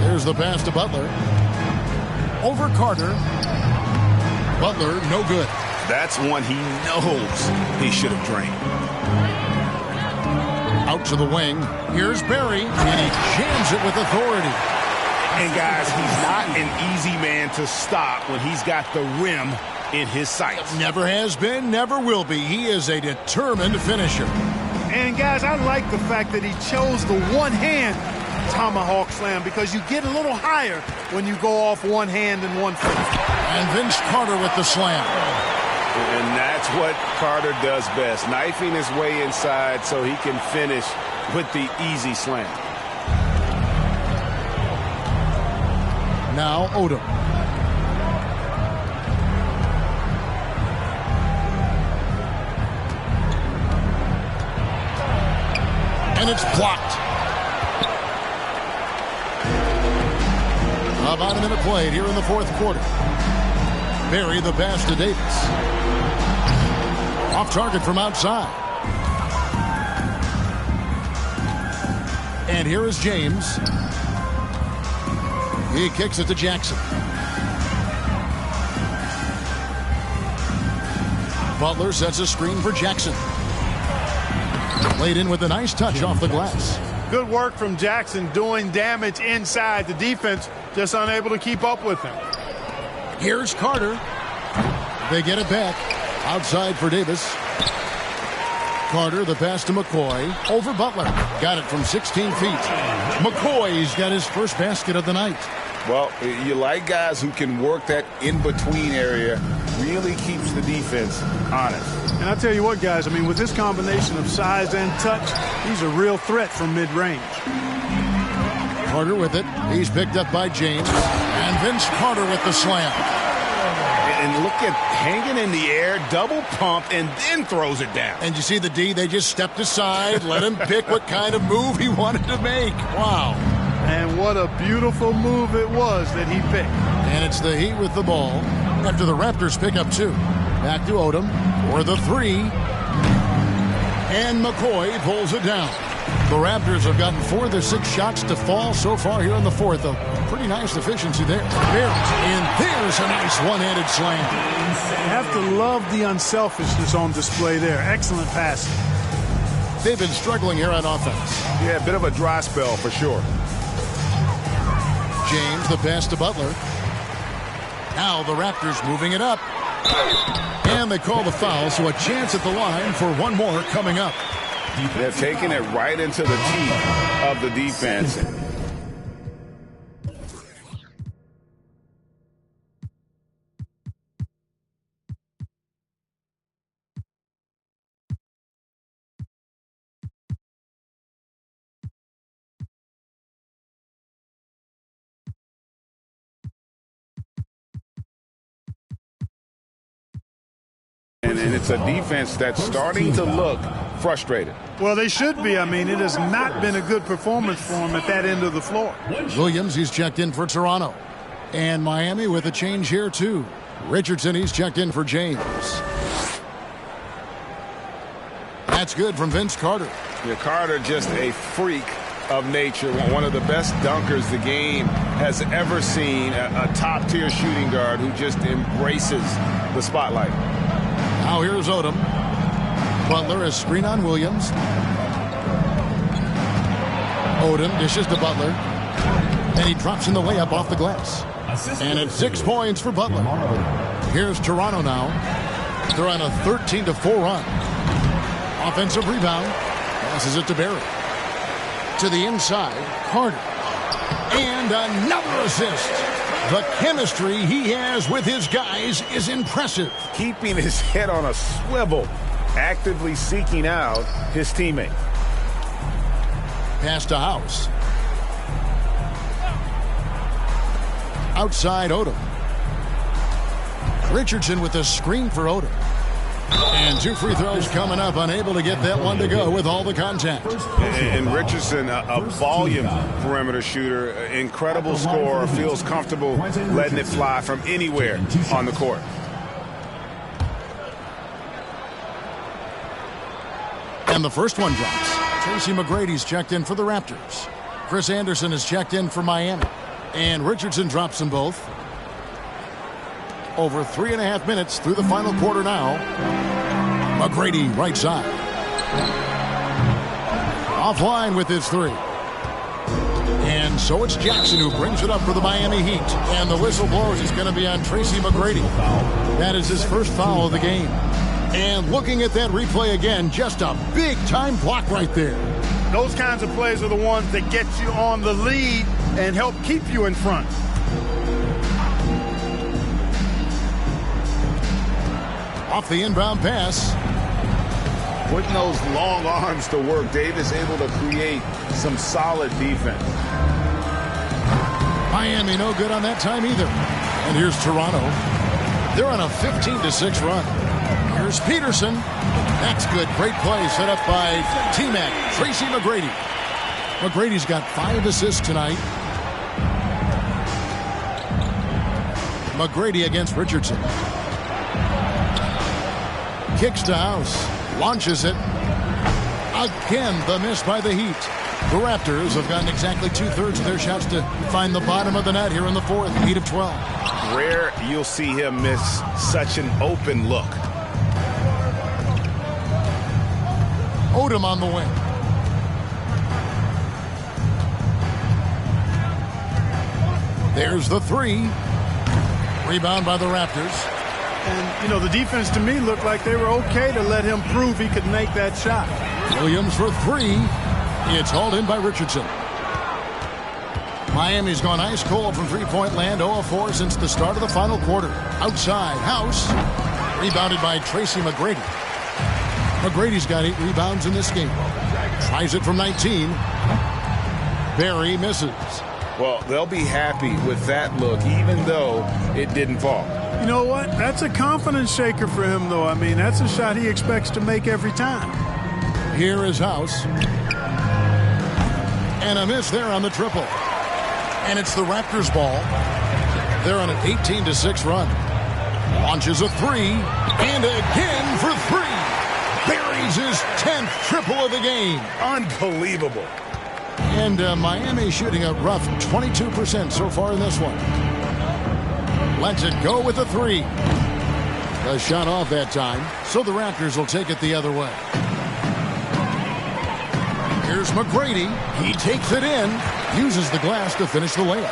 Here's the pass to Butler. Over Carter. Butler, no good. That's one he knows he should have drained. Out to the wing. Here's Barry, and he jams it with authority. And guys, he's not an easy man to stop when he's got the rim in his sights. Never has been, never will be. He is a determined finisher. And guys, I like the fact that he chose the one-hand tomahawk slam because you get a little higher when you go off one hand and one foot. And Vince Carter with the slam. And that's what Carter does best, knifing his way inside so he can finish with the easy slam. Now Odom. And it's blocked. About a minute played here in the fourth quarter. Barry the pass to Davis. Off target from outside. And here is James. He kicks it to Jackson. Butler sets a screen for Jackson. Laid in with a nice touch off the glass. Good work from Jackson doing damage inside. The defense just unable to keep up with him. Here's Carter. They get it back. Outside for Davis. Carter, the pass to McCoy. Over Butler. Got it from 16 feet. McCoy's got his first basket of the night. Well, you like guys who can work that in-between area. Really keeps the defense honest. And I tell you what, guys, I mean, with this combination of size and touch, he's a real threat from mid-range. Carter with it. He's picked up by James. And Vince Carter with the slam. And look at hanging in the air, double pump, and then throws it down. And you see the D, they just stepped aside, let him pick what kind of move he wanted to make. Wow. And what a beautiful move it was that he picked. And it's the Heat with the ball after the Raptors pick up 2. Back to Odom for the 3. And McCoy pulls it down. The Raptors have gotten 4 of their 6 shots to fall so far here in the fourth. A pretty nice efficiency there. And there's a nice one-handed slam. You have to love the unselfishness on display there. Excellent passing. They've been struggling here on offense. Yeah, a bit of a dry spell for sure. James, the pass to Butler. Now the Raptors moving it up. And they call the foul, so a chance at the line for one more coming up. They're taking it right into the teeth of the defense. And it's a defense that's starting to look frustrated. Well, they should be. I mean, it has not been a good performance for them at that end of the floor. Williams, he's checked in for Toronto. And Miami with a change here, too. Richardson, he's checked in for James. That's good from Vince Carter. Yeah, Carter, just a freak of nature. One of the best dunkers the game has ever seen. A top-tier shooting guard who just embraces the spotlight. Now here's Odom. Butler is screen on Williams. Odom dishes to Butler. And he drops in the layup off the glass. And it's 6 points for Butler. Here's Toronto now. They're on a 13-4 run. Offensive rebound. Passes it to Barry. To the inside, Carter. And another assist. The chemistry he has with his guys is impressive. Keeping his head on a swivel, actively seeking out his teammate. Pass to House. Outside Odom. Richardson with a screen for Odom. And 2 free throws coming up, unable to get that one to go with all the contact. And Richardson, a volume perimeter shooter, incredible scorer, feels comfortable letting it fly from anywhere on the court. And the first one drops. Tracy McGrady's checked in for the Raptors. Chris Anderson is checked in for Miami. And Richardson drops them both. Over 3.5 minutes through the final quarter now. McGrady right side. Offline with his 3. And so it's Jackson who brings it up for the Miami Heat. And the whistle blows. It's going to be on Tracy McGrady. That is his first foul of the game. And looking at that replay again, just a big-time block right there. Those kinds of plays are the ones that get you on the lead and help keep you in front. Off the inbound pass. Putting those long arms to work, Davis able to create some solid defense. Miami no good on that time either. And here's Toronto. They're on a 15-6 run. Here's Peterson. That's good. Great play set up by T-Mac, Tracy McGrady. McGrady's got 5 assists tonight. McGrady against Richardson. Kicks to House. Launches it. Again, the miss by the Heat. The Raptors have gotten exactly 2/3 of their shots to find the bottom of the net here in the fourth. 8 of 12. Rare you'll see him miss such an open look. Odom on the wing. There's the 3. Rebound by the Raptors. And, you know, the defense to me looked like they were okay to let him prove he could make that shot. Williams for 3. It's hauled in by Richardson. Miami's gone ice cold from three-point land, 0 of 4 since the start of the final quarter. Outside, House. Rebounded by Tracy McGrady. McGrady's got 8 rebounds in this game. Tries it from 19. Barry misses. Well, they'll be happy with that look, even though it didn't fall. You know what? That's a confidence shaker for him, though. I mean, that's a shot he expects to make every time. Here is House. And a miss there on the triple. And it's the Raptors' ball. They're on an 18-6 run. Launches a 3. And again for 3. Buries his 10th triple of the game. Unbelievable. And Miami shooting a rough 22% so far in this one. Lets it go with a 3. A shot off that time, so the Raptors will take it the other way. Here's McGrady. He takes it in, uses the glass to finish the layup.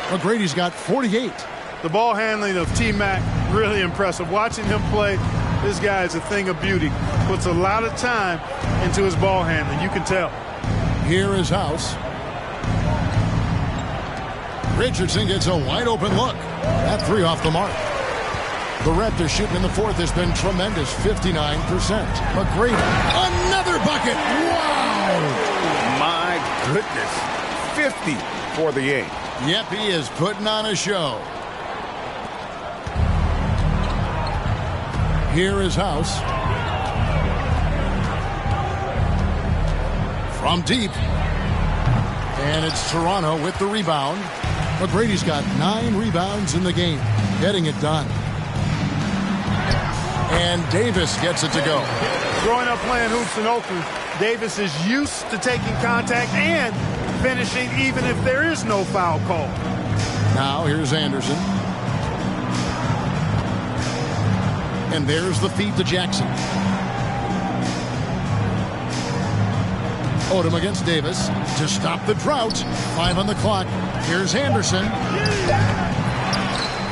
McGrady's got 48. The ball handling of T-Mac, really impressive. Watching him play, this guy is a thing of beauty. Puts a lot of time into his ball handling, you can tell. Here is House. Richardson gets a wide open look. That 3 off the mark. The Raptors shooting in the fourth has been tremendous, 59%. McGrady, another bucket. Wow! My goodness. 50 for the game. Yep, he is putting on a show. Here is House. From deep. And it's Toronto with the rebound. McGrady's got 9 rebounds in the game. Getting it done. And Davis gets it to go. Growing up playing hoops in Oakland, Davis is used to taking contact and finishing even if there is no foul call. Now here's Anderson. And there's the feed to Jackson. Odom against Davis to stop the drought. 5 on the clock. Here's Anderson.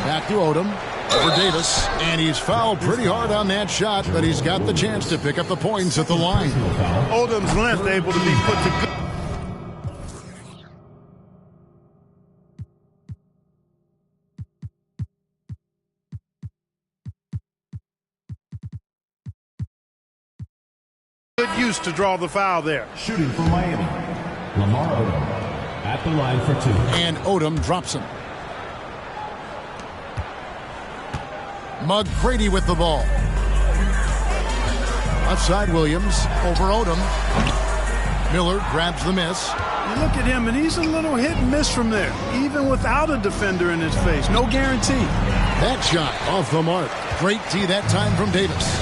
Back to Odom for Davis. And he's fouled pretty hard on that shot, but he's got the chance to pick up the points at the line. Odom's length able to be put to good. Good use to draw the foul there. Shooting for Miami, Lamar Odom at the line for 2. And Odom drops him. McGrady with the ball. Outside Williams over Odom. Miller grabs the miss. You look at him, and he's a little hit and miss from there, even without a defender in his face. No guarantee. That shot off the mark. Great tee that time from Davis.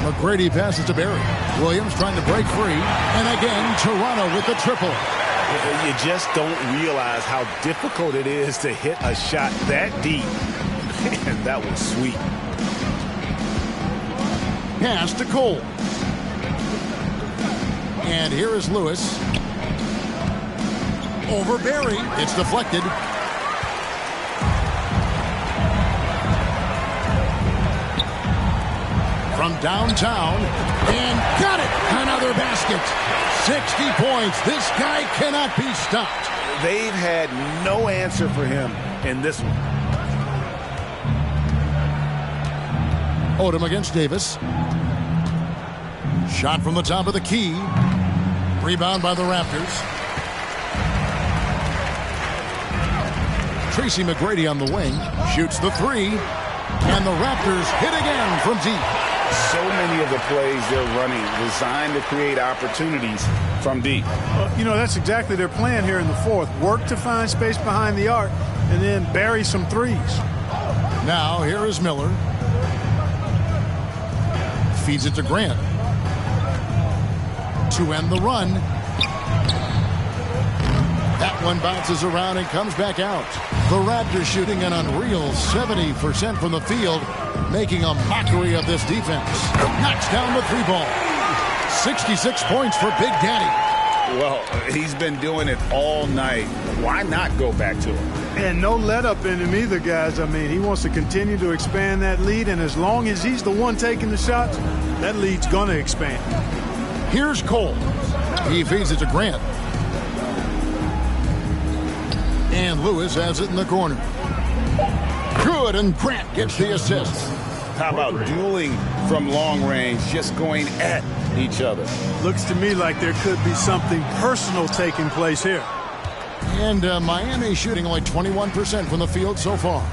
McGrady passes to Barry. Williams trying to break free. And again, Toronto with the triple. You just don't realize how difficult it is to hit a shot that deep. Man, that was sweet. Pass to Cole. And here is Lewis. Over Barry. It's deflected. From downtown. And got it. Another basket. 60 points. This guy cannot be stopped. They've had no answer for him in this one. Odom against Davis. Shot from the top of the key. Rebound by the Raptors. Tracy McGrady on the wing. Shoots the three. And the Raptors hit again from deep. So many of the plays they're running designed to create opportunities from deep. You know, that's exactly their plan here in the fourth. Work to find space behind the arc and then bury some threes. Now here is Miller. Feeds it to Grant. To end the run. That one bounces around and comes back out. The Raptors shooting an unreal 70% from the field, making a mockery of this defense. Knocks down the three ball. 66 points for Big Daddy. Well, he's been doing it all night. Why not go back to him? And no let up in him either, guys. I mean, he wants to continue to expand that lead, and as long as he's the one taking the shots, that lead's going to expand. Here's Cole. He feeds it to Grant. And Lewis has it in the corner. Good, and Grant gets the assist. How about dueling from long range, just going at each other? Looks to me like there could be something personal taking place here. And Miami shooting only 21% from the field so far.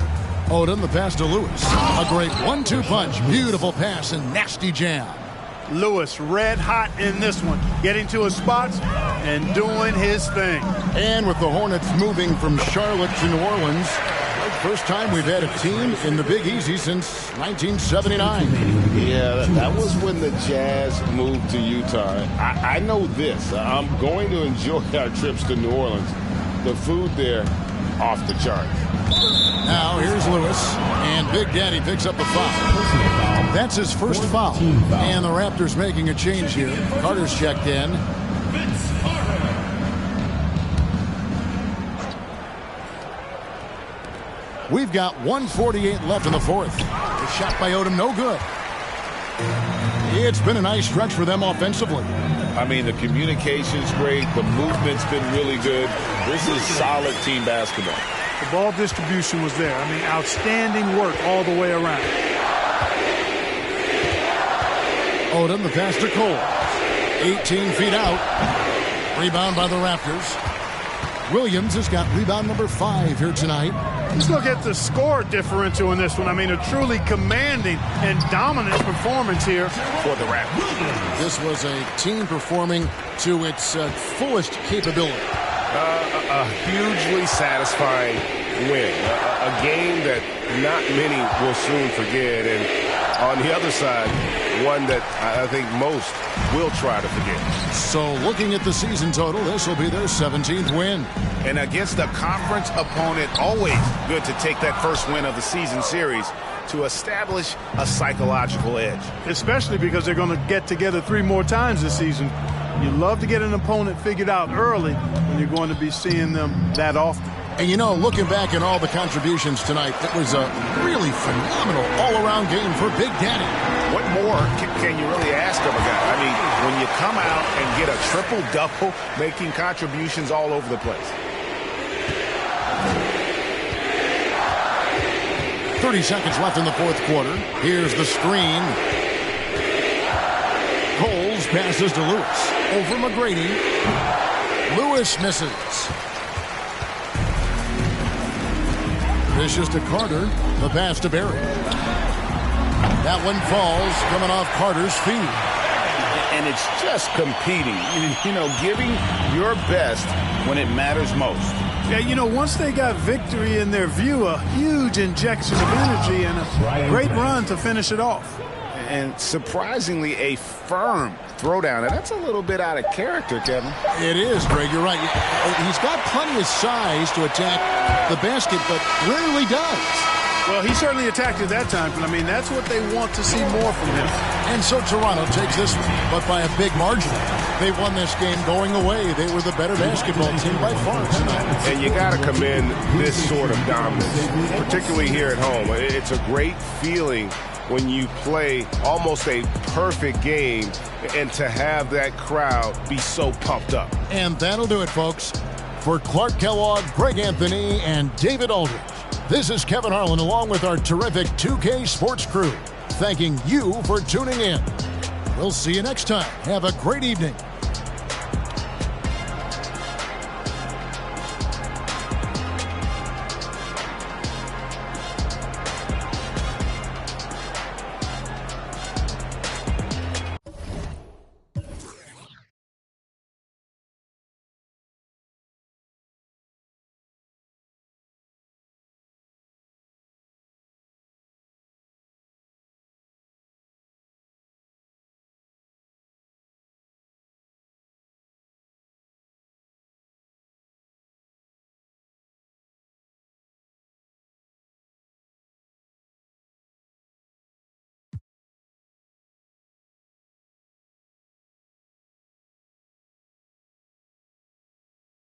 Odom, the pass to Lewis. A great 1-2 punch. Beautiful pass and nasty jam. Lewis red hot in this one, getting to his spots and doing his thing. And with the Hornets moving from Charlotte to New Orleans, first time we've had a team in the Big Easy since 1979. Yeah, that was when the Jazz moved to Utah. I know this. I'm going to enjoy our trips to New Orleans. The food there, off the chart. Now here's Lewis, and Big Daddy picks up the foul. That's his first foul. And the Raptors making a change here. Carter's checked in. We've got 1:48 left in the fourth. The shot by Odom, no good. It's been a nice stretch for them offensively. I mean, the communication's great. The movement's been really good. This is solid team basketball. The ball distribution was there. I mean, outstanding work all the way around. Odom, the pass to Cole. 18 feet out. Rebound by the Raptors. Williams has got rebound number 5 here tonight. Let's look at the score differential in this one. I mean, a truly commanding and dominant performance here for the Raptors. This was a team performing to its fullest capability. A hugely satisfying win. A game that not many will soon forget. And on the other side, one that I think most will try to forget. So looking at the season total, this will be their 17th win. And against a conference opponent, always good to take that first win of the season series to establish a psychological edge. Especially because they're going to get together 3 more times this season. You love to get an opponent figured out early when you're going to be seeing them that often. And you know, looking back at all the contributions tonight, it was a really phenomenal all-around game for Big Daddy. What more can you really ask of a guy? I mean, when you come out and get a triple-double, making contributions all over the place. 30 seconds left in the fourth quarter. Here's the screen. Coles passes to Lewis. Over McGrady. Lewis misses. Vicious to Carter. The pass to Barry. That one falls, coming off Carter's feet. And it's just competing. You know, giving your best when it matters most. Yeah, you know, once they got victory in their view, a huge injection of energy and a great run to finish it off. And surprisingly, a firm throwdown. And that's a little bit out of character, Kevin. It is, Greg. You're right. He's got plenty of size to attack the basket, but rarely does. Well, he certainly attacked it that time, but I mean, that's what they want to see more from him. And so Toronto takes this one, but by a big margin. They won this game going away. They were the better basketball team by far tonight. And you got to commend this sort of dominance, particularly here at home. It's a great feeling when you play almost a perfect game and to have that crowd be so pumped up. And that'll do it, folks. For Clark Kellogg, Greg Anthony, and David Aldridge, this is Kevin Harlan along with our terrific 2K Sports crew, thanking you for tuning in. We'll see you next time. Have a great evening.